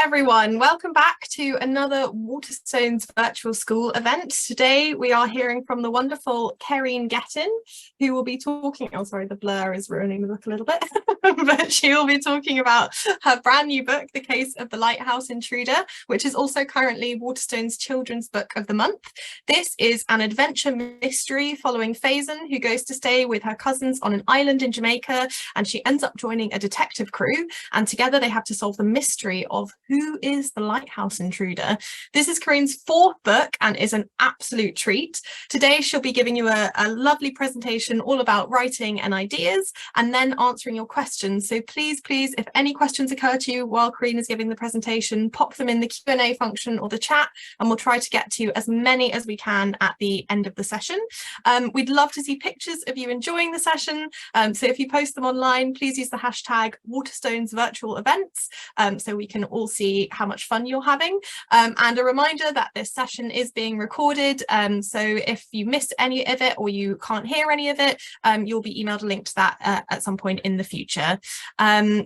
everyone, welcome back to another Waterstones virtual school event. Today we are hearing from the wonderful Kereen Getten, who will be talking, oh sorry, the blur is ruining the book a little bit, but she will be talking about her brand new book, The Case of the Lighthouse Intruder, which is also currently Waterstones Children's Book of the Month. This is an adventure mystery following Faison, who goes to stay with her cousins on an island in Jamaica, and she ends up joining a detective crew, and together they have to solve the mystery of who is the lighthouse intruder. This is Kereen's fourth book and is an absolute treat. Today she'll be giving you a lovely presentation all about writing and ideas, and then answering your questions. So please, if any questions occur to you while Kereen is giving the presentation, pop them in the Q&A function or the chat, and we'll try to get to as many as we can at the end of the session. We'd love to see pictures of you enjoying the session. So if you post them online, please use the hashtag Waterstones Virtual Events, so we can all see how much fun you're having. And a reminder that this session is being recorded, so if you miss any of it or you can't hear any of it, you'll be emailed a link to that at some point in the future.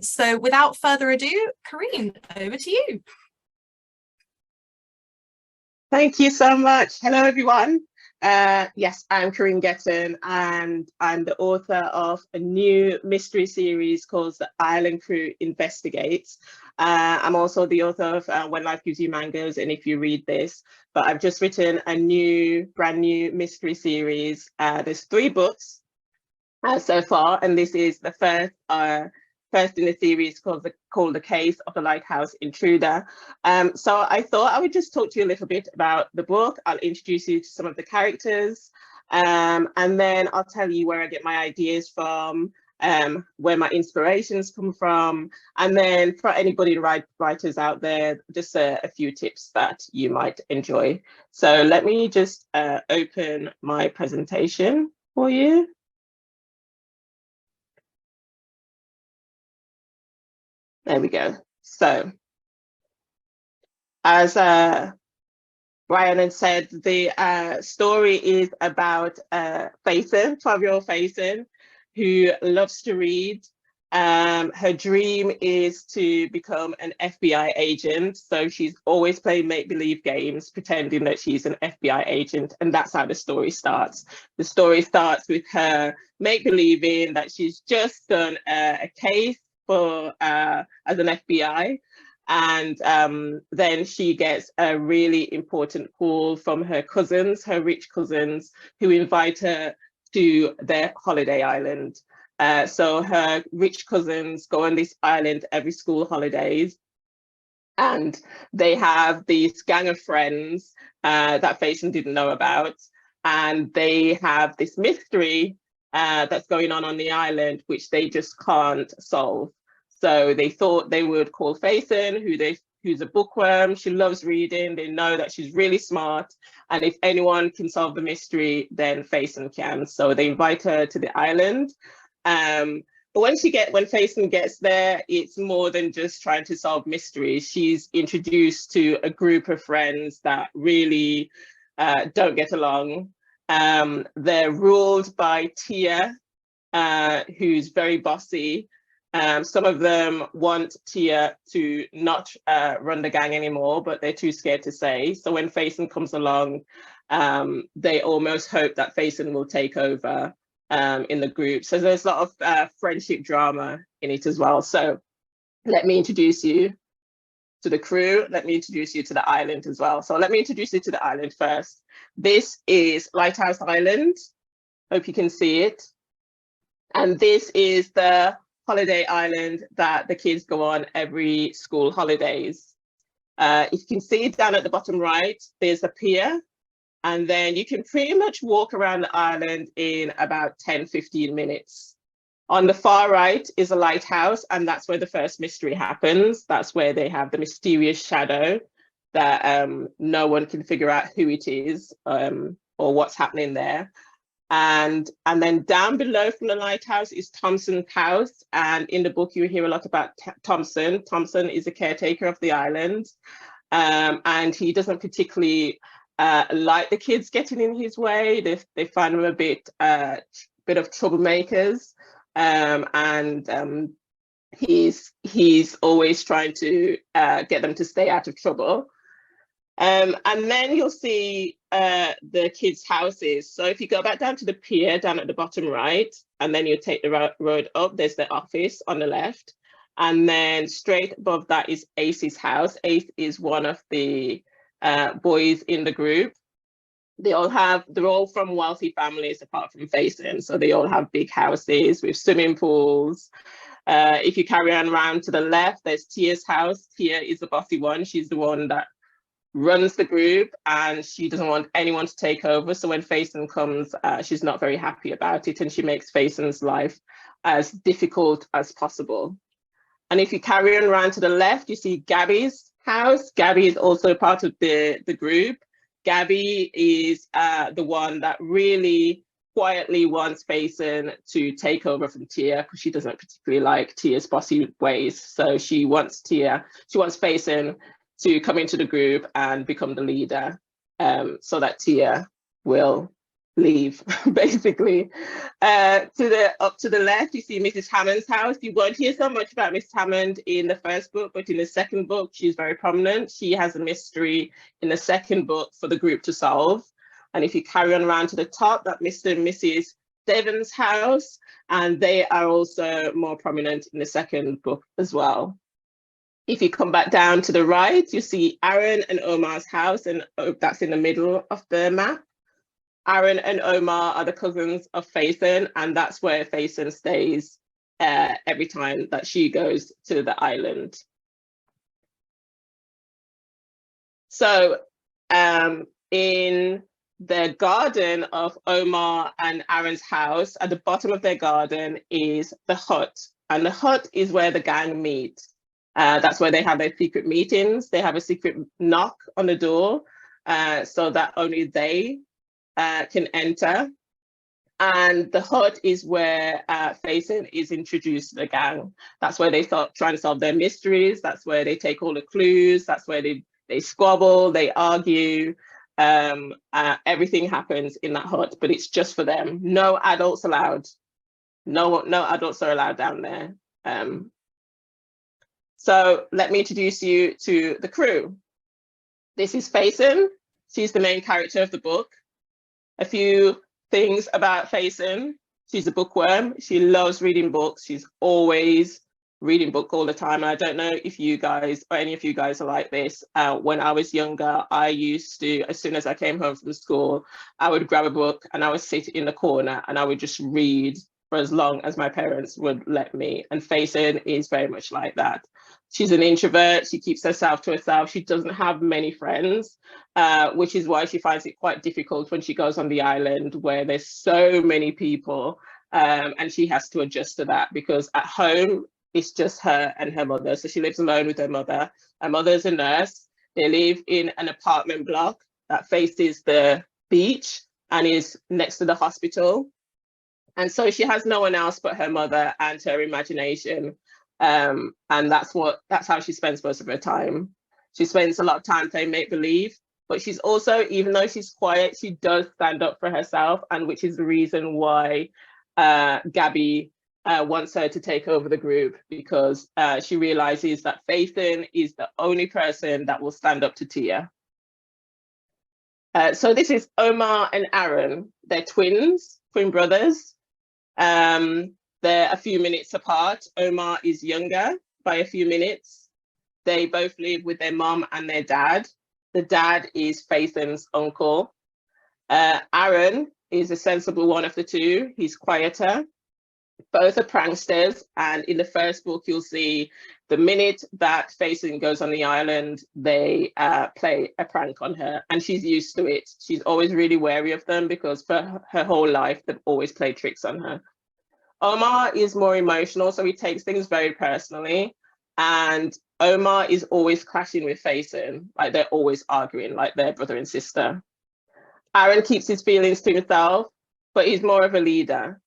So without further ado, Kereen, over to you. Thank you so much. Hello, everyone. Yes, I'm Kereen Getten, and I'm the author of a new mystery series called The Island Crew Investigates. I'm also the author of When Life Gives You Mangoes, and If You Read This, but I've just written a brand new mystery series. There's 3 books so far, and this is the first in the series called The Case of the Lighthouse Intruder. So I thought I would just talk to you a little bit about the book. I'll introduce you to some of the characters, and then I'll tell you where I get my ideas from, where my inspirations come from, and then for anybody writers out there, just a few tips that you might enjoy. So let me just open my presentation for you. There we go. So, as Brian had said, the story is about Faison, 12-year-old Faison, who loves to read. Her dream is to become an FBI agent, so she's always playing make-believe games, pretending that she's an FBI agent, and that's how the story starts. The story starts with her make-believing that she's just done a case for as an FBI, and then she gets a really important call from her cousins, her rich cousins, who invite her to their holiday island. So her rich cousins go on this island every school holidays, and they have this gang of friends that Faison didn't know about, and they have this mystery that's going on the island, which they just can't solve. So they thought they would call Faison, who's a bookworm. She loves reading. They know that she's really smart, and if anyone can solve the mystery, then Faison can. So they invite her to the island. But when Faison gets there, it's more than just trying to solve mysteries. She's introduced to a group of friends that really don't get along. They're ruled by Tia, who's very bossy. Some of them want Tia to not run the gang anymore, but they're too scared to say. So when Faison comes along, they almost hope that Faison will take over in the group. So there's a lot of friendship drama in it as well. So let me introduce you to the crew. Let me introduce you to the island as well. So let me introduce you to the island first. This is Lighthouse Island. Hope you can see it. And this is the holiday island that the kids go on every school holidays. If you can see down at the bottom right, there's a pier, and then you can pretty much walk around the island in about 10-15 minutes. On the far right is a lighthouse, and that's where the first mystery happens. That's where they have the mysterious shadow that no one can figure out who it is or what's happening there. And then down below from the lighthouse is Thompson's house. And in the book, you hear a lot about Thompson. Thompson is a caretaker of the island. And he doesn't particularly like the kids getting in his way. They find him a bit of troublemakers. And He's always trying to get them to stay out of trouble. And then you'll see the kids' houses. So if you go back down to the pier down at the bottom right, and then you take the road up, there's the office on the left. And then straight above that is Ace's house. Ace is one of the boys in the group. They're all from wealthy families apart from Faison. So they all have big houses with swimming pools. If you carry on around to the left, there's Tia's house. Tia is the bossy one. She's the one that runs the group, and she doesn't want anyone to take over. So when Faison comes, she's not very happy about it, and she makes Faison's life as difficult as possible. And if you carry on around to the left, you see Gabby's house. Gabby is also part of the group. Gabby is the one that really quietly wants Faison to take over from Tia, because she doesn't particularly like Tia's bossy ways. So she wants Faison to come into the group and become the leader, so that Tia will leave, basically. Up to the left, you see Mrs. Hammond's house. You won't hear so much about Mrs. Hammond in the first book, but in the second book, she's very prominent. She has a mystery in the second book for the group to solve. And if you carry on around to the top, that Mr. and Mrs. Devon's house, and they are also more prominent in the second book as well. If you come back down to the right, you see Aaron and Omar's house, and that's in the middle of the map. Aaron and Omar are the cousins of Faison, and that's where Faison stays every time that she goes to the island. So in the garden of Omar and Aaron's house, at the bottom of their garden is the hut, and the hut is where the gang meet. That's where they have their secret meetings. They have a secret knock on the door so that only they can enter. And the hut is where Faison is introduced to the gang. That's where they start trying to solve their mysteries. That's where they take all the clues. That's where they squabble, they argue. Everything happens in that hut, but it's just for them. No adults allowed. No adults are allowed down there. So let me introduce you to the crew. This is Faison. She's the main character of the book. A few things about Faison. She's a bookworm. She loves reading books. She's always reading book all the time. And I don't know if you guys or any of you guys are like this. When I was younger, I used to, as soon as I came home from school, I would grab a book and I would sit in the corner and I would just read for as long as my parents would let me. And Faison is very much like that. She's an introvert. She keeps herself to herself. She doesn't have many friends, which is why she finds it quite difficult when she goes on the island where there's so many people, and she has to adjust to that, because at home, it's just her and her mother. So she lives alone with her mother. Her mother's a nurse. They live in an apartment block that faces the beach and is next to the hospital. And so she has no one else but her mother and her imagination. And that's how she spends most of her time. She spends a lot of time playing make-believe, but she's also, even though she's quiet, she does stand up for herself, and which is the reason why Gabby wants her to take over the group, because she realizes that Faison is the only person that will stand up to Tia. So this is Omar and Aaron. They're twin brothers. They're a few minutes apart. Omar is younger by a few minutes. They both live with their mom and their dad. The dad is Faison's uncle. Aaron is a sensible one of the two. He's quieter. Both are pranksters. And in the first book, you'll see the minute that Faison goes on the island, they play a prank on her, and she's used to it. She's always really wary of them because for her whole life, they've always played tricks on her. Omar is more emotional, so he takes things very personally. And Omar is always clashing with Faison, like they're always arguing, like they're brother and sister. Aaron keeps his feelings to himself, but he's more of a leader.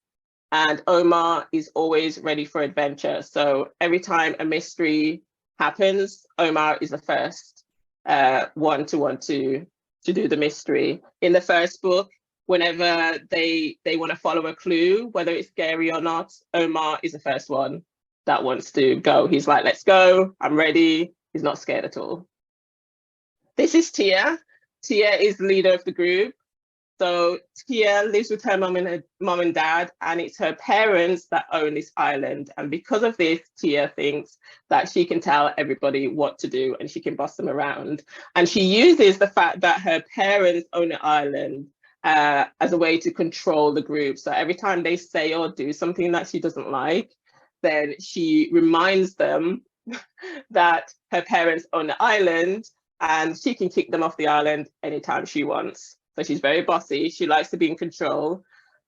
And Omar is always ready for adventure. So every time a mystery happens, Omar is the first one to want to do the mystery. In the first book, whenever they want to follow a clue, whether it's scary or not, Omar is the first one. that wants to go. He's like, let's go, I'm ready. He's not scared at all. This is Tia. Tia is the leader of the group. So Tia lives with her mom and dad, and it's her parents that own this island. And because of this, Tia thinks that she can tell everybody what to do and she can boss them around. And she uses the fact that her parents own the island as a way to control the group. So every time they say or do something that she doesn't like, then she reminds them that her parents own the island and she can kick them off the island anytime she wants. So she's very bossy. She likes to be in control,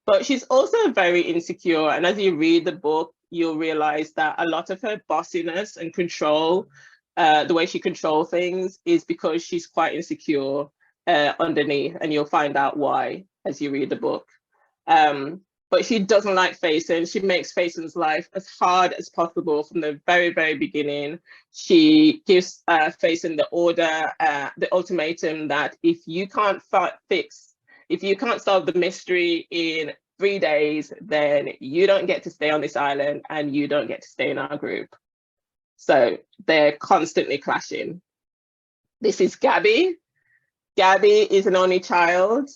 but she's also very insecure. And as you read the book, you'll realize that a lot of her bossiness and control, the way she controls things, is because she's quite insecure underneath. And you'll find out why as you read the book. But she doesn't like Faison. She makes Faison's life as hard as possible from the very, very beginning. She gives Faison the order, the ultimatum that if you can't solve the mystery in 3 days, then you don't get to stay on this island and you don't get to stay in our group. So they're constantly clashing. This is Gabby. Gabby is an only child.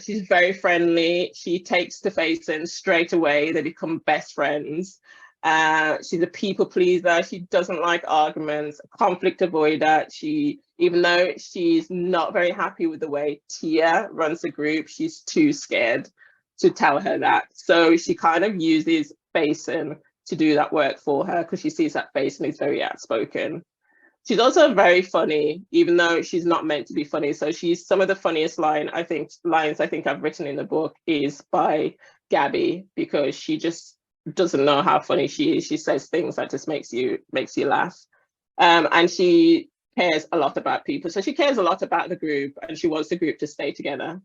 She's very friendly. She takes to Faison straight away. They become best friends. She's a people pleaser. She doesn't like arguments, a conflict avoider. Even though she's not very happy with the way Tia runs the group, she's too scared to tell her that. So she kind of uses Faison to do that work for her because she sees that Faison is very outspoken. She's also very funny, even though she's not meant to be funny. So some of the funniest lines I think I've written in the book is by Gabby, because she just doesn't know how funny she is. She says things that just makes you laugh. And she cares a lot about people. So she cares a lot about the group and she wants the group to stay together.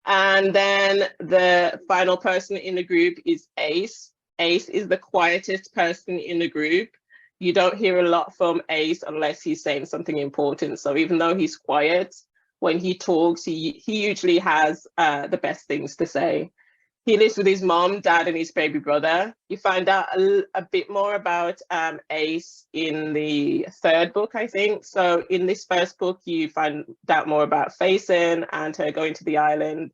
And then the final person in the group is Ace. Ace is the quietest person in the group. You don't hear a lot from Ace unless he's saying something important. So even though he's quiet, when he talks, he usually has the best things to say. He lives with his mom, dad, and his baby brother. You find out a bit more about Ace in the third book, I think. So in this first book, you find out more about Faison and her going to the island.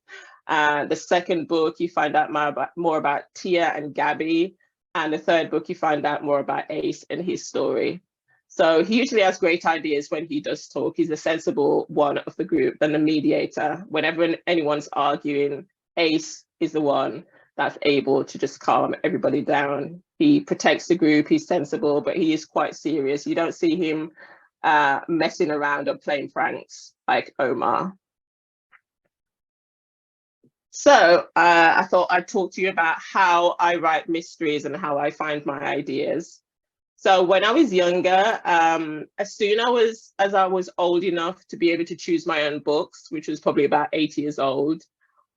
The second book, you find out more about Tia and Gabby. And the third book, you find out more about Ace and his story. So he usually has great ideas when he does talk. He's a sensible one of the group and the mediator. Whenever anyone's arguing, Ace is the one that's able to just calm everybody down. He protects the group, he's sensible, but he is quite serious. You don't see him messing around or playing pranks like Omar. So I thought I'd talk to you about how I write mysteries and how I find my ideas. So when I was younger, as soon as I was old enough to be able to choose my own books, which was probably about 8 years old,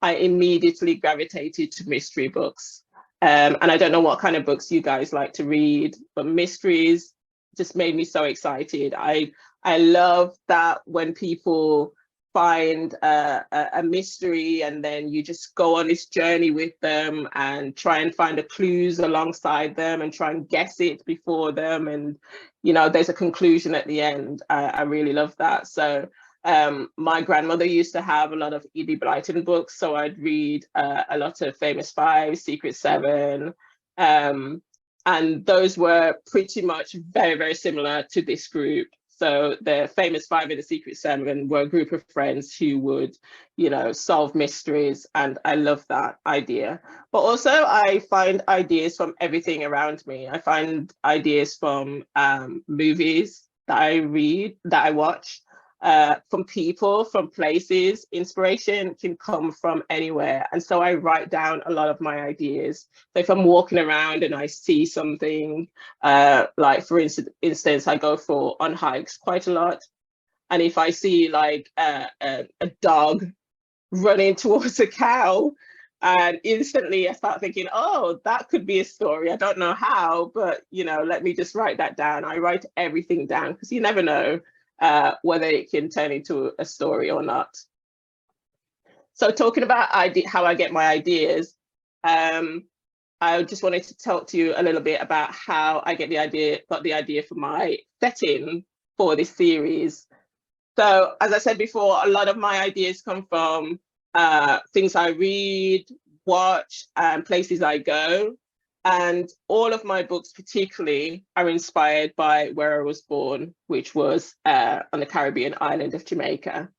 I immediately gravitated to mystery books. And I don't know what kind of books you guys like to read, but mysteries just made me so excited. I love that when people find a mystery and then you just go on this journey with them and try and find the clues alongside them and try and guess it before them, and there's a conclusion at the end. I really love that. So my grandmother used to have a lot of Edie Blyton books, so I'd read a lot of Famous Five, Secret Seven, and those were pretty much very, very similar to this group. So the Famous Five and the Secret Seven were a group of friends who would, solve mysteries. And I love that idea. But also I find ideas from everything around me. I find ideas from movies that I read, that I watch, from people, from places. Inspiration can come from anywhere. And so I write down a lot of my ideas. So if I'm walking around and I see something, like for instance, I go on hikes quite a lot. And if I see like a dog running towards a cow, and instantly I start thinking, oh, that could be a story. I don't know how, but let me just write that down. I write everything down because you never know whether it can turn into a story or not. So talking about how I get my ideas, I just wanted to talk to you a little bit about how I got the idea for my setting for this series. So as I said before, a lot of my ideas come from things I read, watch, and places I go. And all of my books particularly are inspired by where I was born, which was on the Caribbean island of Jamaica.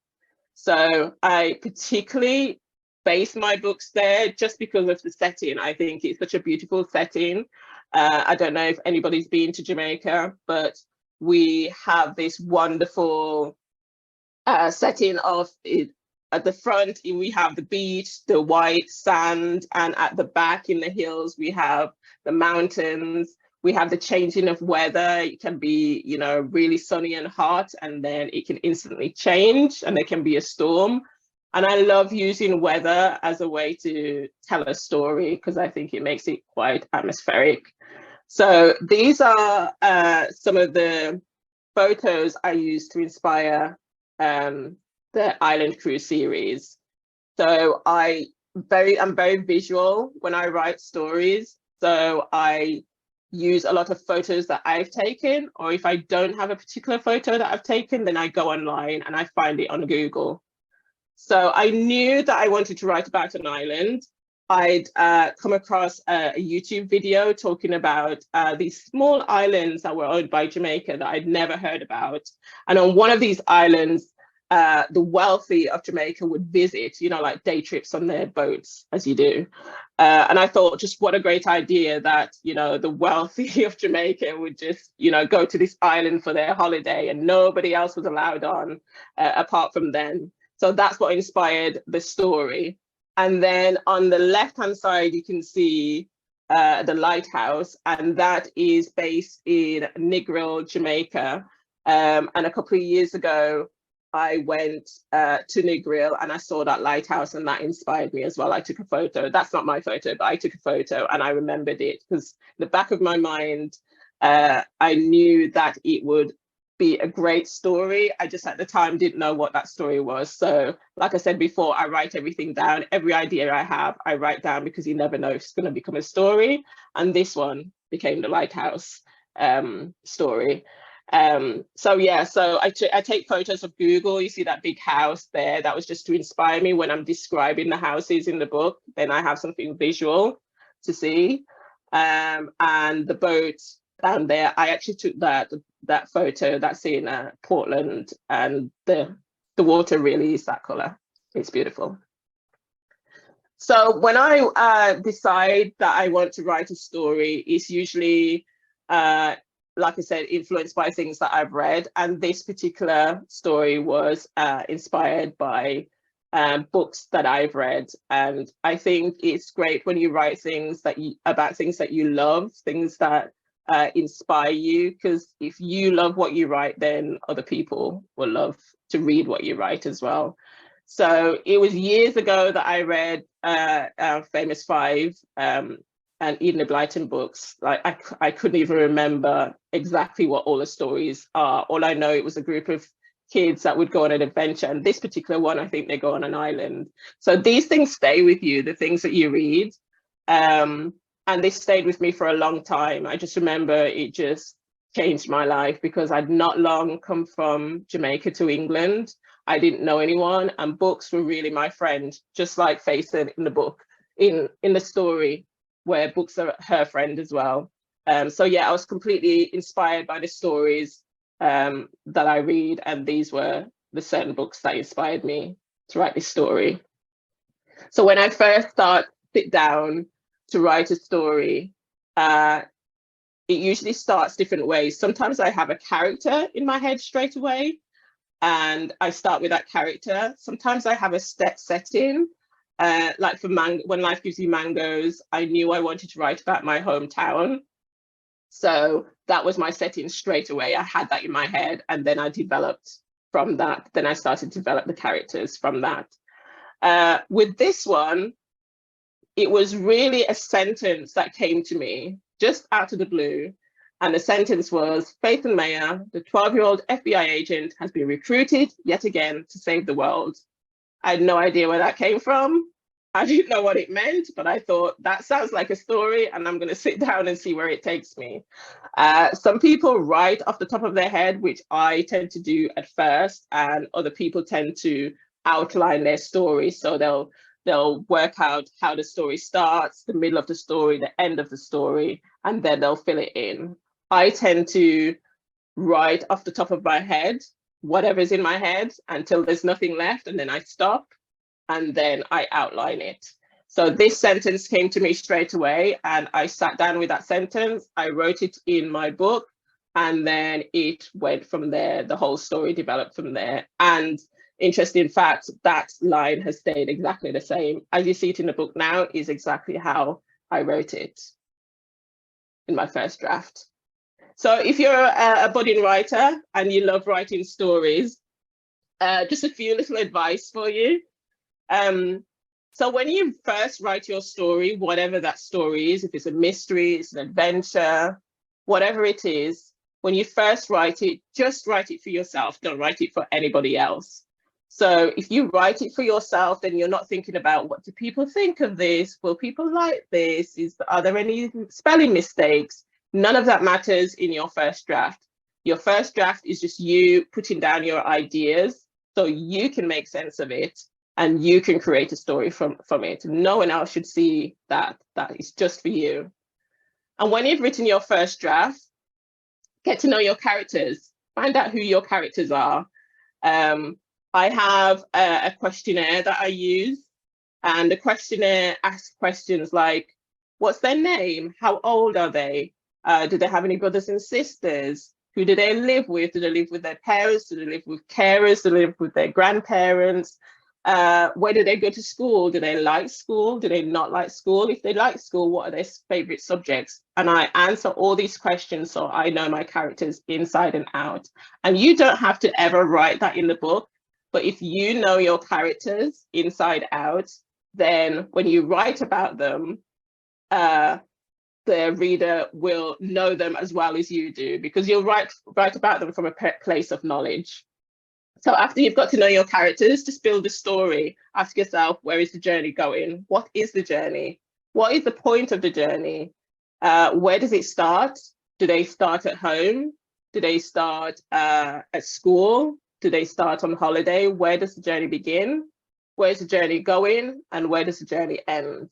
So I particularly base my books there just because of the setting. I think it's such a beautiful setting. I don't know if anybody's been to Jamaica, but we have this wonderful setting of it. At the front, we have the beach, the white sand, and at the back in the hills, we have the mountains. We have the changing of weather. It can be, you know, really sunny and hot, and then it can instantly change, and there can be a storm. And I love using weather as a way to tell a story because I think it makes it quite atmospheric. So these are some of the photos I used to inspire the Island Cruise series. So I'm very visual when I write stories. So I use a lot of photos that I've taken, or if I don't have a particular photo that I've taken, then I go online and I find it on Google. So I knew that I wanted to write about an island. I'd come across a YouTube video talking about these small islands that were owned by Jamaica that I'd never heard about. And on one of these islands, the wealthy of Jamaica would visit, you know, like day trips on their boats, as you do. And I thought, just what a great idea that, you know, the wealthy of Jamaica would just, you know, go to this island for their holiday and nobody else was allowed on apart from them. So that's what inspired the story. And then on the left-hand side, you can see the lighthouse, and that is based in Negril, Jamaica. And a couple of years ago, I went to Negril and I saw that lighthouse, and that inspired me as well. I took a photo. That's not my photo, but I took a photo and I remembered it because in the back of my mind, I knew that it would be a great story. I just at the time didn't know what that story was. So like I said before, I write everything down. Every idea I have, I write down because you never know if it's going to become a story. And this one became the lighthouse story. So yeah, so I take photos of Google. You see that big house there. That was just to inspire me when I'm describing the houses in the book. Then I have something visual to see. And the boat down there, I actually took that photo that's in Portland, and the water really is that color. It's beautiful. So when I decide that I want to write a story, it's usually like I said, influenced by things that I've read. And this particular story was inspired by books that I've read. And I think it's great when you write things about things that you love, things that inspire you, because if you love what you write, then other people will love to read what you write as well. So it was years ago that I read Famous Five and Enid Blyton books. Like I couldn't even remember exactly what all the stories are. All I know, it was a group of kids that would go on an adventure. And this particular one, I think they go on an island. So these things stay with you, the things that you read. And they stayed with me for a long time. I just remember it just changed my life because I'd not long come from Jamaica to England. I didn't know anyone, and books were really my friend, just like Faison in the book, in the story, where books are her friend as well. So yeah, I was completely inspired by the stories that I read, and these were the certain books that inspired me to write this story. So when I first sit down to write a story, it usually starts different ways. Sometimes I have a character in my head straight away, and I start with that character. Sometimes I have a setting. Like for When Life Gives You Mangoes, I knew I wanted to write about my hometown. So that was my setting straight away. I had that in my head, and then I developed from that. Then I started to develop the characters from that. With this one, it was really a sentence that came to me just out of the blue. And the sentence was, Faison Mayer, the 12-year-old FBI agent, has been recruited yet again to save the world. I had no idea where that came from. I didn't know what it meant, but I thought that sounds like a story and I'm going to sit down and see where it takes me. Some people write off the top of their head, which I tend to do at first, and other people tend to outline their story. So they'll work out how the story starts, the middle of the story, the end of the story, and then they'll fill it in. I tend to write off the top of my head, whatever's in my head until there's nothing left, and then I stop and then I outline it. So this sentence came to me straight away and I sat down with that sentence. I wrote it in my book and then it went from there. The whole story developed from there. And interesting fact, that line has stayed exactly the same. As you see it in the book now, is exactly how I wrote it in my first draft. So if you're a budding writer and you love writing stories, just a few little advice for you. So when you first write your story, whatever that story is, if it's a mystery, it's an adventure, whatever it is, when you first write it, just write it for yourself. Don't write it for anybody else. So if you write it for yourself, then you're not thinking about what do people think of this? Will people like this? Are there any spelling mistakes? None of that matters in your first draft. Your first draft is just you putting down your ideas so you can make sense of it. And you can create a story from it. No one else should see that. That is just for you. And when you've written your first draft, get to know your characters. Find out who your characters are. I have a questionnaire that I use. And the questionnaire asks questions like, what's their name? How old are they? Do they have any brothers and sisters? Who do they live with? Do they live with their parents? Do they live with carers? Do they live with their grandparents? Where do they go to school? Do they like school? Do they not like school? If they like school, what are their favorite subjects? And I answer all these questions so I know my characters inside and out. And you don't have to ever write that in the book, but if you know your characters inside out, then when you write about them, the reader will know them as well as you do, because you'll write about them from a place of knowledge. So after you've got to know your characters, just build a story. Ask yourself, where is the journey going? What is the journey? What is the point of the journey? Where does it start? Do they start at home? Do they start at school? Do they start on holiday? Where does the journey begin? Where's the journey going? And where does the journey end?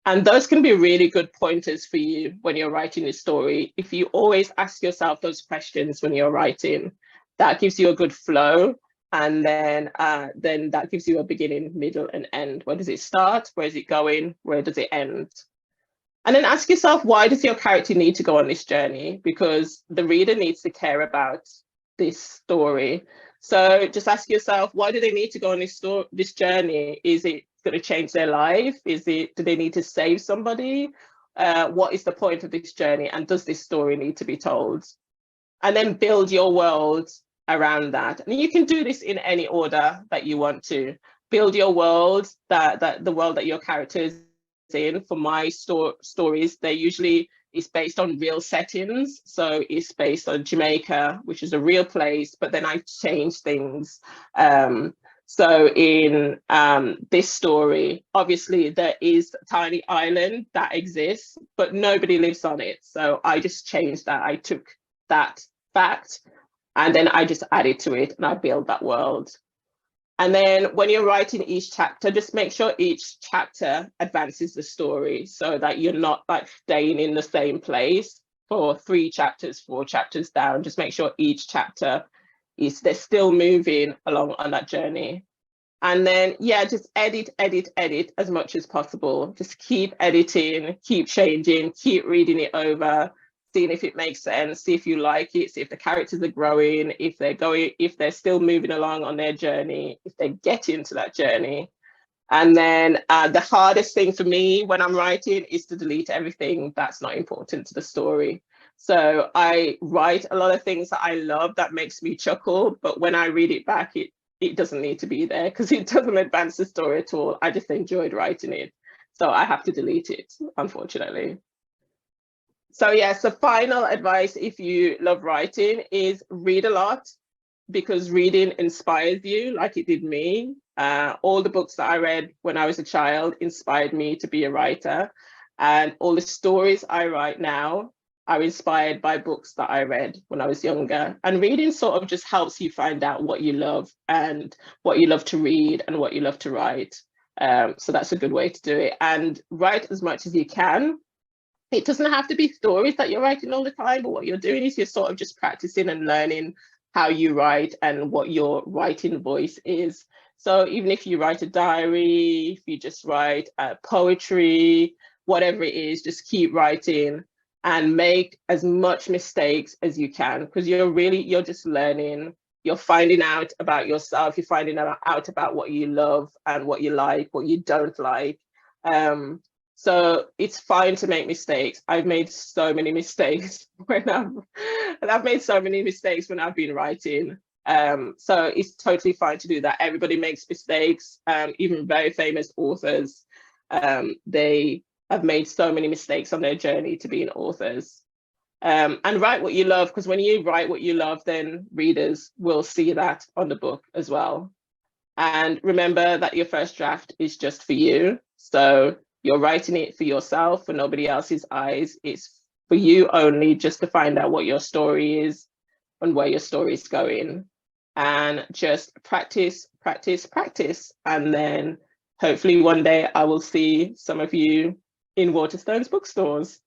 And those can be really good pointers for you when you're writing this story. If you always ask yourself those questions when you're writing, that gives you a good flow, and then that gives you a beginning, middle, and end. Where does it start? Where is it going? Where does it end? And then ask yourself, why does your character need to go on this journey? Because the reader needs to care about this story. So just ask yourself, why do they need to go on this journey? Is it going to change their life? Do they need to save somebody? What is the point of this journey? And does this story need to be told? And then build your world around that. And you can do this in any order that you want to. Build your world, that the world that your characters in. For my stories, they usually is based on real settings. So it's based on Jamaica, which is a real place, but then I change things. So in this story, obviously there is a tiny island that exists, but nobody lives on it. So I just changed that. I took that fact and then I just added to it and I build that world. And then when you're writing each chapter, just make sure each chapter advances the story so that you're not like staying in the same place for 3 chapters, 4 chapters down. Just make sure each chapter they're still moving along on that journey. And then, yeah, just edit as much as possible. Just keep editing, keep changing, keep reading it over, seeing if it makes sense, see if you like it, see if the characters are growing, if they're still moving along on their journey, if they get into that journey. And then the hardest thing for me when I'm writing is to delete everything that's not important to the story. So I write a lot of things that I love that makes me chuckle, but when I read it back, it doesn't need to be there because it doesn't advance the story at all. I just enjoyed writing it. So I have to delete it, unfortunately. So yes, the final advice if you love writing is read a lot. because reading inspires you like it did me. All the books that I read when I was a child inspired me to be a writer. And all the stories I write now are inspired by books that I read when I was younger. And reading sort of just helps you find out what you love and what you love to read and what you love to write. So that's a good way to do it. And write as much as you can. It doesn't have to be stories that you're writing all the time, but what you're doing is you're sort of just practicing and learning how you write and what your writing voice is. So even if you write a diary, if you just write poetry, whatever it is, just keep writing and make as much mistakes as you can, because you're just learning. You're finding out about yourself. You're finding out about what you love and what you like, what you don't like. So it's fine to make mistakes. I've made so many mistakes I've made so many mistakes when I've been writing. So it's totally fine to do that. Everybody makes mistakes. Even very famous authors, they have made so many mistakes on their journey to being authors. And write what you love, because when you write what you love, then readers will see that on the book as well. And remember that your first draft is just for you. So you're writing it for yourself, for nobody else's eyes. It's for you only, just to find out what your story is and where your story is going. And just practice, practice, practice. And then hopefully one day I will see some of you in Waterstones bookstores.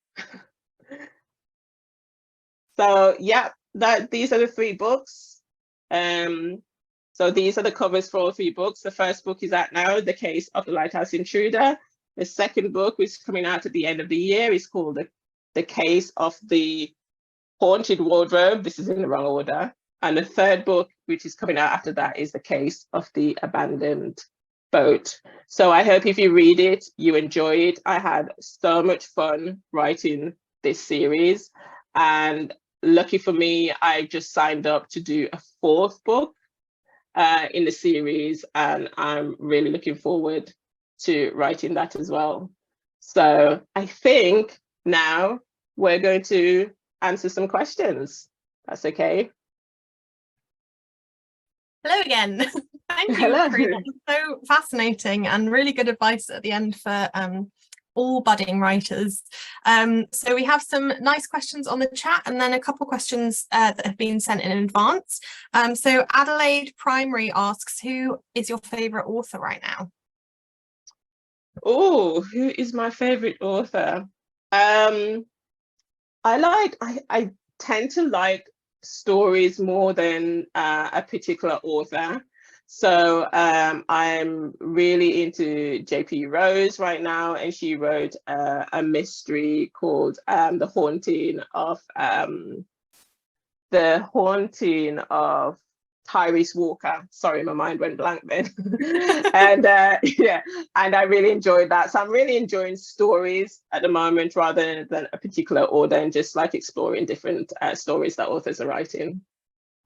So yeah, these are the 3 books. So these are the covers for all 3 books. The first book is out now, The Case of the Lighthouse Intruder. The second book, which is coming out at the end of the year, is called The Case of the Haunted Wardrobe. This is in the wrong order. And the third book, which is coming out after that, is The Case of the Abandoned Boat. So I hope if you read it, you enjoy it. I had so much fun writing this series. And lucky for me, I just signed up to do a 4th book in the series. And I'm really looking forward to writing that as well. So I think now we're going to answer some questions. That's okay. Hello again. Thank you. Hello. Kereen. That was so fascinating and really good advice at the end for all budding writers. So we have some nice questions on the chat and then a couple questions that have been sent in advance. So Adelaide Primary asks, who is your favourite author right now? Oh, who is my favorite author? I tend to like stories more than a particular author. So I'm really into JP Rose right now, and she wrote a mystery called The Haunting of Tyrese Walker. Sorry, my mind went blank then. And yeah, and I really enjoyed that. So I'm really enjoying stories at the moment rather than a particular order, and just like exploring different stories that authors are writing.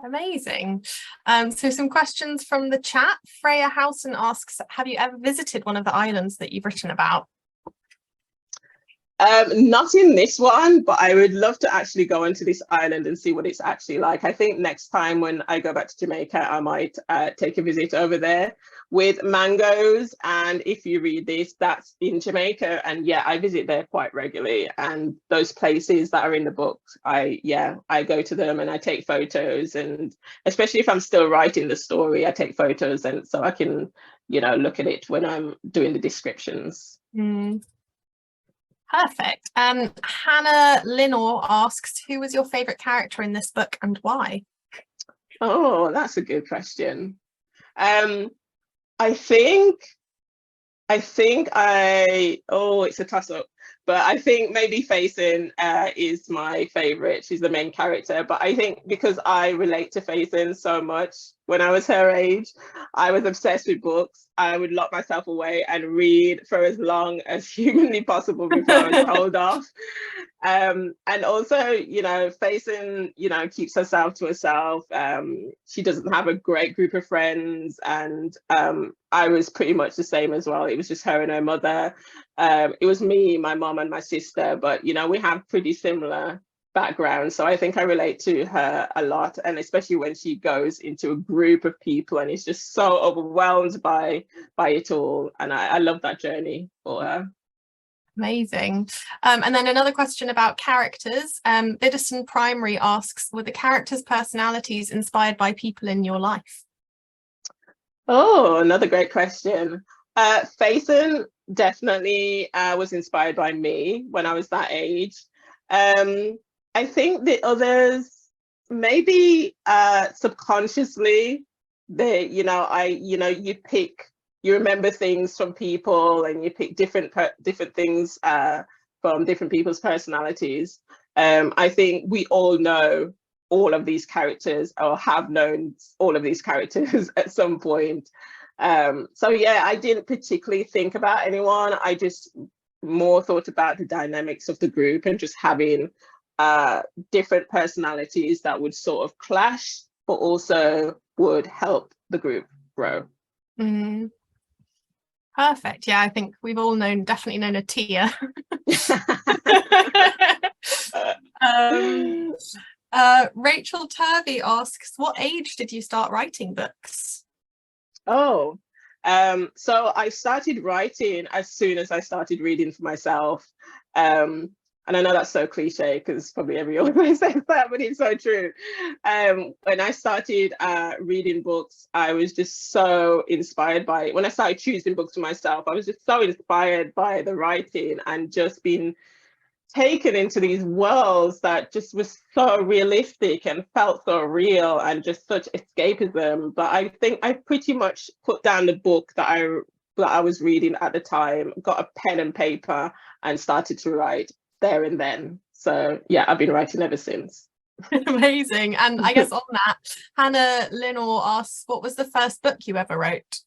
Amazing. So some questions from the chat. Freya Housen asks, have you ever visited one of the islands that you've written about? Not in this one, but I would love to actually go into this island and see what it's actually like. I think next time when I go back to Jamaica, I might take a visit over there with mangoes. And if you read this, that's in Jamaica. And yeah, I visit there quite regularly. And those places that are in the book, I go to them and I take photos. And especially if I'm still writing the story, I take photos, and so I can, look at it when I'm doing the descriptions. Perfect. Hannah Linor asks, who was your favourite character in this book and why? Oh, that's a good question. I think it's a toss-up, but I think maybe Faison is my favourite. She's the main character, but I think because I relate to Faison so much, when I was her age, I was obsessed with books. I would lock myself away and read for as long as humanly possible before I was told off. And also, Faison, keeps herself to herself. She doesn't have a great group of friends, and I was pretty much the same as well. It was just her and her mother. It was me, my mom, and my sister, but we have pretty similar background. So I think I relate to her a lot, and especially when she goes into a group of people and is just so overwhelmed by it all. And I love that journey for her. Amazing. And then another question about characters. Biddiston Primary asks, were the characters' personalities inspired by people in your life? Oh, another great question. Faison definitely was inspired by me when I was that age. I think the others maybe subconsciously, you remember things from people, and you pick different things from different people's personalities. I think we all know all of these characters, or have known all of these characters at some point. So yeah, I didn't particularly think about anyone. I just more thought about the dynamics of the group and just having different personalities that would sort of clash, but also would help the group grow. Mm. Perfect. Yeah, I think we've all definitely known a Tia. Rachel Turvey asks, what age did you start writing books? Oh, so I started writing as soon as I started reading for myself. And I know that's so cliche because probably every author says that, but it's so true. When I started reading books, I was just so inspired by it. When I started choosing books for myself, I was just so inspired by the writing and just being taken into these worlds that just was so realistic and felt so real and just such escapism. But I think I pretty much put down the book that I was reading at the time, got a pen and paper, and started to write there and then. So yeah, I've been writing ever since. Amazing. And I guess on that, Hannah Linor asks, what was the first book you ever wrote?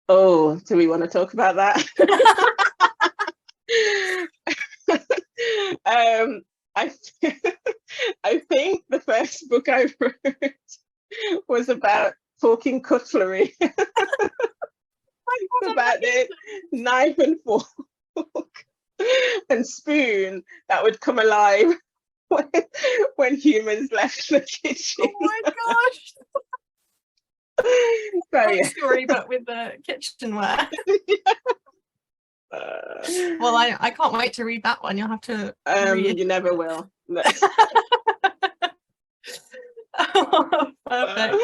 Oh, do we want to talk about that? I I think the first book I wrote was about talking cutlery. About the knife and fork and spoon that would come alive when humans left the kitchen. Oh my gosh. So, yeah. Story, but with the kitchenware. Well, I can't wait to read that one. You'll have to read. You never will. Oh, perfect.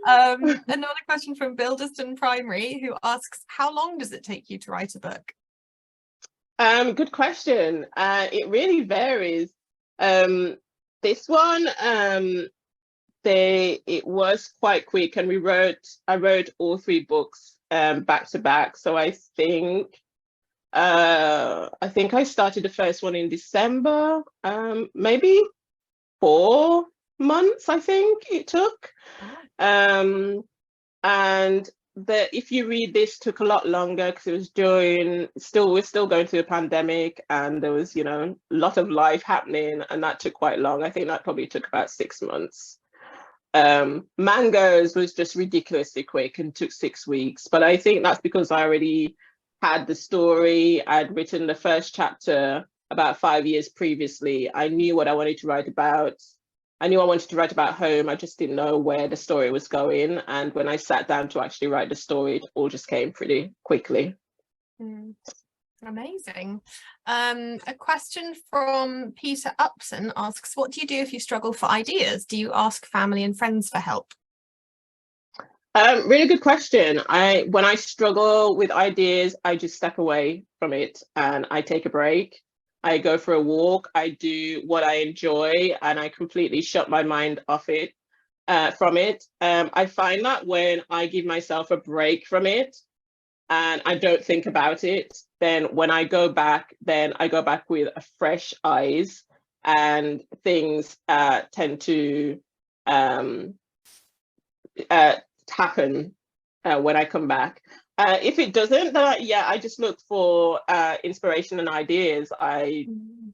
Another question from Biddiston Primary, who asks, how long does it take you to write a book? Good question. It really varies. This one, it was quite quick, and I wrote all 3 books back to back. So I think I started the first one in December, maybe 4 months, I think it took. And if you read this, took a lot longer because it was we're still going through a pandemic, and there was, a lot of life happening, and that took quite long. I think that probably took about 6 months. Mangoes was just ridiculously quick and took 6 weeks, but I think that's because I already had the story. I'd written the first chapter about 5 years previously. I knew what I wanted to write about. I knew I wanted to write about home. I just didn't know where the story was going. And when I sat down to actually write the story, it all just came pretty quickly. Amazing. A question from Peter Upson asks, what do you do if you struggle for ideas? Do you ask family and friends for help? Really good question. When I struggle with ideas, I just step away from it and I take a break. I go for a walk. I do what I enjoy, and I completely shut my mind off from it. I find that when I give myself a break from it and I don't think about it, then when I go back, with a fresh eyes, and things tend to happen when I come back. If it doesn't, then I just look for inspiration and ideas. I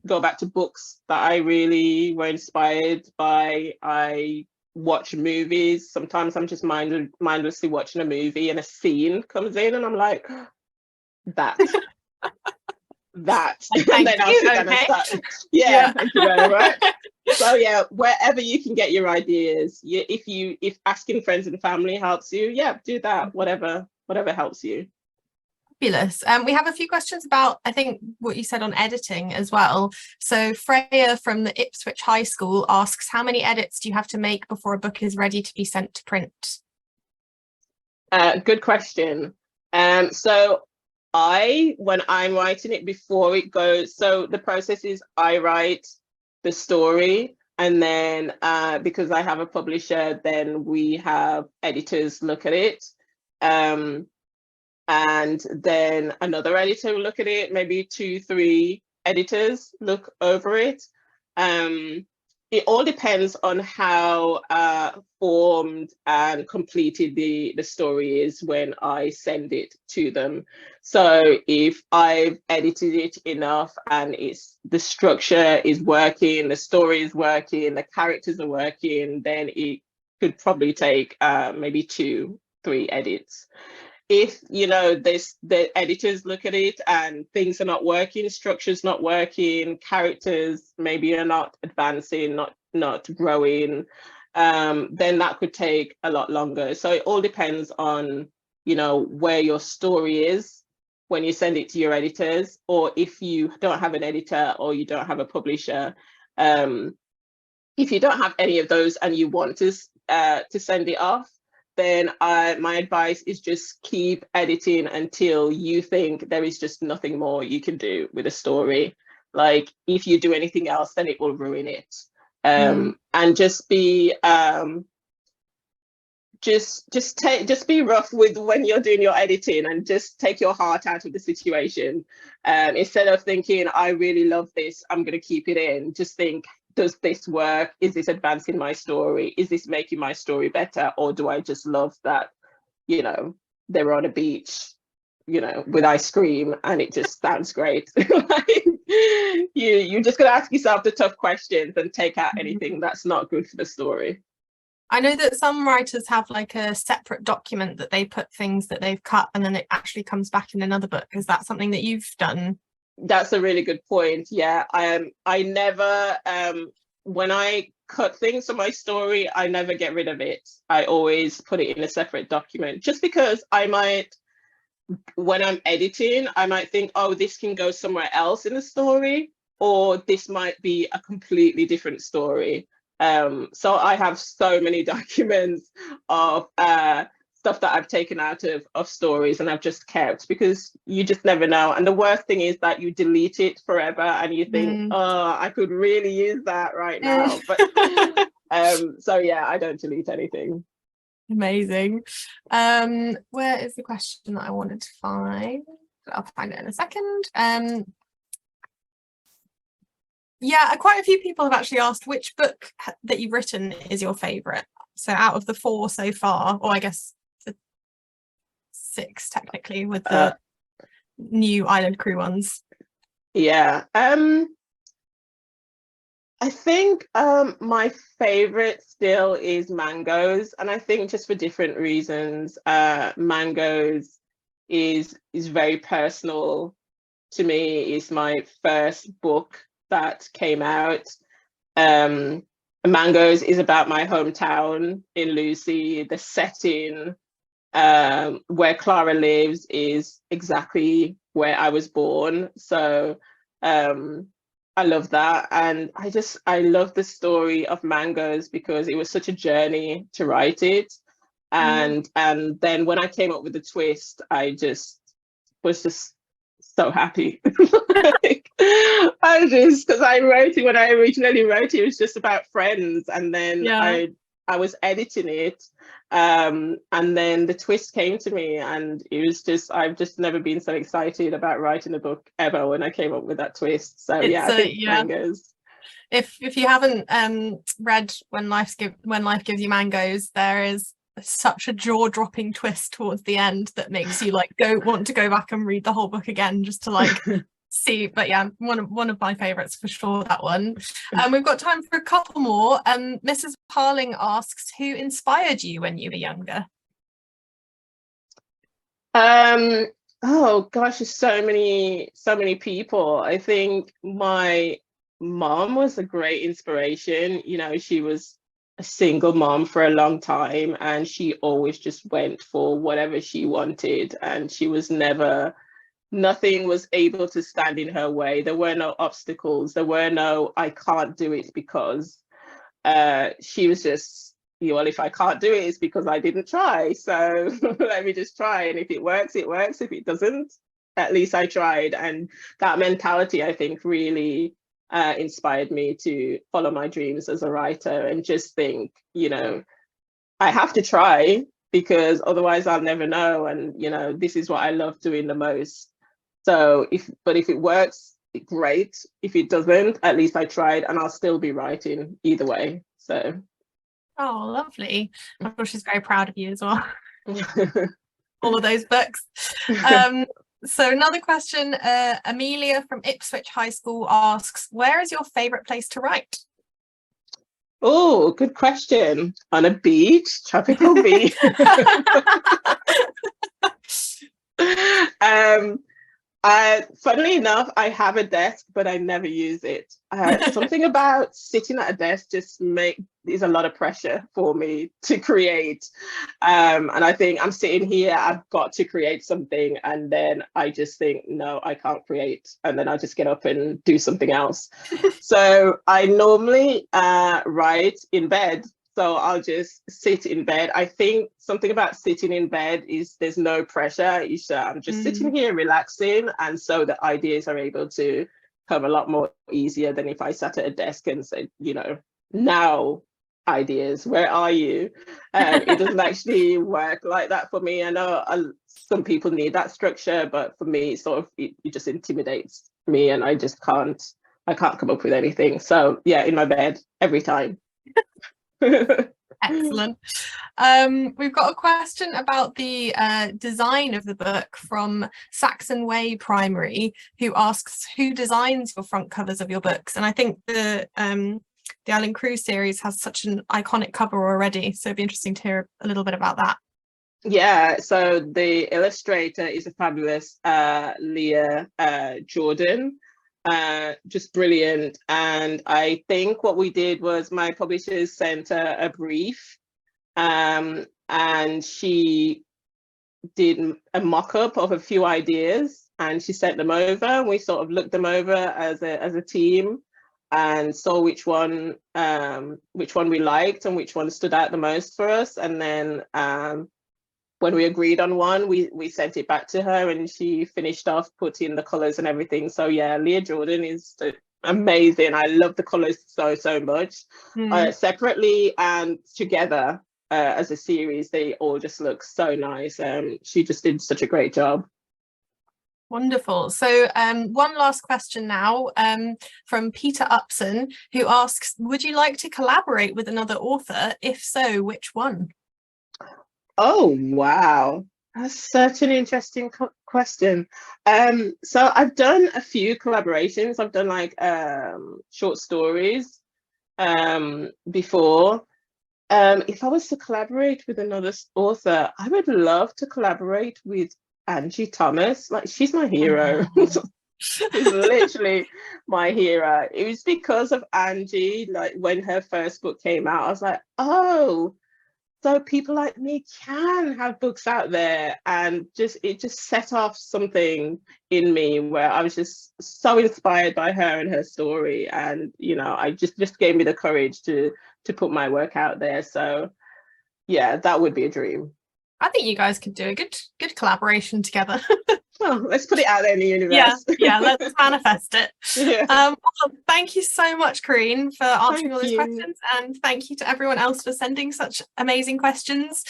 go back to books that I really were inspired by. I watch movies. Sometimes I'm just mindlessly watching a movie and a scene comes in and I'm like, that. that. Thank And then I'll you. sit down and Okay. start. Yeah, thank you very much. So yeah, wherever you can get your ideas, if asking friends and family helps you, yeah, do that. Whatever helps you. Fabulous. We have a few questions about, I think, what you said on editing as well. So Freya from the Ipswich High School asks, how many edits do you have to make before a book is ready to be sent to print? Good question. So when I'm writing it before it goes, so the process is I write the story, and then because I have a publisher, then we have editors look at it. And then another editor will look at it, maybe 2-3 editors look over it. It all depends on how formed and completed the story is when I send it to them. So if I've edited it enough and the structure is working, the story is working, the characters are working, then it could probably take maybe 2-3 edits. If the editors look at it and things are not working, structure's not working, characters maybe are not advancing, not growing, then that could take a lot longer. So it all depends on where your story is when you send it to your editors, or if you don't have an editor or you don't have a publisher. If you don't have any of those and you want to send it off, then my advice is just keep editing until you think there is just nothing more you can do with a story. Like if you do anything else, then it will ruin it. And just be just be rough with when you're doing your editing, and just take your heart out of the situation. Instead of thinking, I really love this, I'm going to keep it in, just think, does this work? Is this advancing my story? Is this making my story better? Or do I just love that, they're on a beach, with ice cream and it just sounds great? Like, you just got to ask yourself the tough questions and take out anything that's not good for the story. I know that some writers have like a separate document that they put things that they've cut, and then it actually comes back in another book. Is that something that you've done? That's a really good point. Yeah, I never when I cut things from my story, I never get rid of it. I always put it in a separate document, just because when I'm editing, I might think, oh, this can go somewhere else in the story, or this might be a completely different story. So I have so many documents of stuff that I've taken out of stories, and I've just kept, because you just never know. And the worst thing is that you delete it forever and you think, oh, I could really use that right now. But so yeah, I don't delete anything. Amazing. Where is the question that I wanted to find? I'll find it in a second. Yeah, quite a few people have actually asked which book that you've written is your favorite. So out of the 4 so far, or I guess the 6 technically, with the new Island Crew ones. Yeah. I think my favorite still is Mangoes, and I think just for different reasons. Mangoes is very personal to me. It's my first book that came out. Mangoes is about my hometown in Lucy. The setting where Clara lives is exactly where I was born. So I love that. And I love the story of Mangoes because it was such a journey to write it. And then when I came up with the twist, I just was just so happy. Like, because I wrote it, when I originally wrote it, it was just about friends, and then I was editing it, and then the twist came to me, and it was just, I've just never been so excited about writing a book ever when I came up with that twist. So yeah, I think Mangoes. If you haven't read When Life Gives You Mangoes, there is such a jaw-dropping twist towards the end that makes you like want to go back and read the whole book again just to like see. But yeah, one of my favorites for sure, that one. We've got time for a couple more. Mrs. Parling asks, who inspired you when you were younger? Oh gosh, there's so many people. I think my mom was a great inspiration. You know, she was a single mom for a long time and she always just went for whatever she wanted. And she was never, nothing was able to stand in her way. There were no obstacles. There were no, I can't do it because she was just, well, if I can't do it, it's because I didn't try. So let me just try. And if it works, it works. If it doesn't, at least I tried. And that mentality, I think, really inspired me to follow my dreams as a writer and just think, you know, I have to try because otherwise I'll never know. And, you know, this is what I love doing the most. So if it works, great. If it doesn't, at least I tried and I'll still be writing either way. So. Oh, lovely. I'm sure she's very proud of you as well. All of those books. So another question, Amelia from Ipswich High School asks, where is your favorite place to write? Oh, good question. On a beach, tropical beach. Funnily enough, I have a desk, but I never use it. Something about sitting at a desk just is a lot of pressure for me to create. And I think I'm sitting here, I've got to create something, and then I just think, no, I can't create. And then I just get up and do something else. So I normally write in bed. So I'll just sit in bed. I think something about sitting in bed is there's no pressure. I'm just sitting here relaxing. And so the ideas are able to come a lot more easier than if I sat at a desk and said, you know, now ideas, where are you? It doesn't actually work like that for me. I know some people need that structure, but for me, it just intimidates me and I can't come up with anything. So yeah, in my bed every time. Excellent. We've got a question about the design of the book from Saxon Way Primary, who asks who designs your front covers of your books. And I think the Alan Crew series has such an iconic cover already, so it'd be interesting to hear a little bit about that. Yeah, so the illustrator is a fabulous Leah Jordan. Just brilliant. And I think what we did was my publishers sent a brief, and she did a mock-up of a few ideas and she sent them over, and we sort of looked them over as a team and saw which one we liked and which one stood out the most for us. And then when we agreed on one, we sent it back to her and she finished off putting the colors and everything. So yeah, Leah Jordan is amazing. I love the colors so much. Separately and together as a series, they all just look so nice. She just did such a great job. Wonderful. So one last question now from Peter Upson, who asks, would you like to collaborate with another author? If so, which one? Oh, wow. That's such an interesting question. So I've done a few collaborations. I've done like short stories before. If I was to collaborate with another author, I would love to collaborate with Angie Thomas. Like, she's my hero. She's literally my hero. It was because of Angie, like when her first book came out, I was like, oh, so people like me can have books out there. And it just set off something in me where I was just so inspired by her and her story. And, you know, I just gave me the courage to put my work out there. So yeah, that would be a dream. I think you guys could do a good collaboration together. Oh, let's put it out there in the universe. Yeah, let's manifest it. Yeah. Well, thank you so much, Kereen, for answering all those questions, and thank you to everyone else for sending such amazing questions.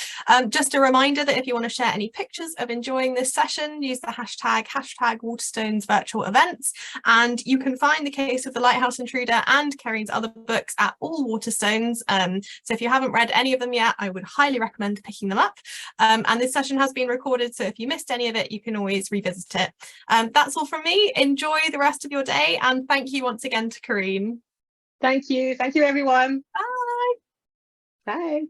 Just a reminder that if you want to share any pictures of enjoying this session, use the hashtag Waterstones virtual events, and you can find The Case of the Lighthouse Intruder and Kereen's other books at all Waterstones. So if you haven't read any of them yet, I would highly recommend picking them up. And this session has been recorded, so if you missed any of it, you can always revisit it. That's all from me. Enjoy the rest of your day, and thank you once again to Kereen. Thank you everyone. Bye. Bye.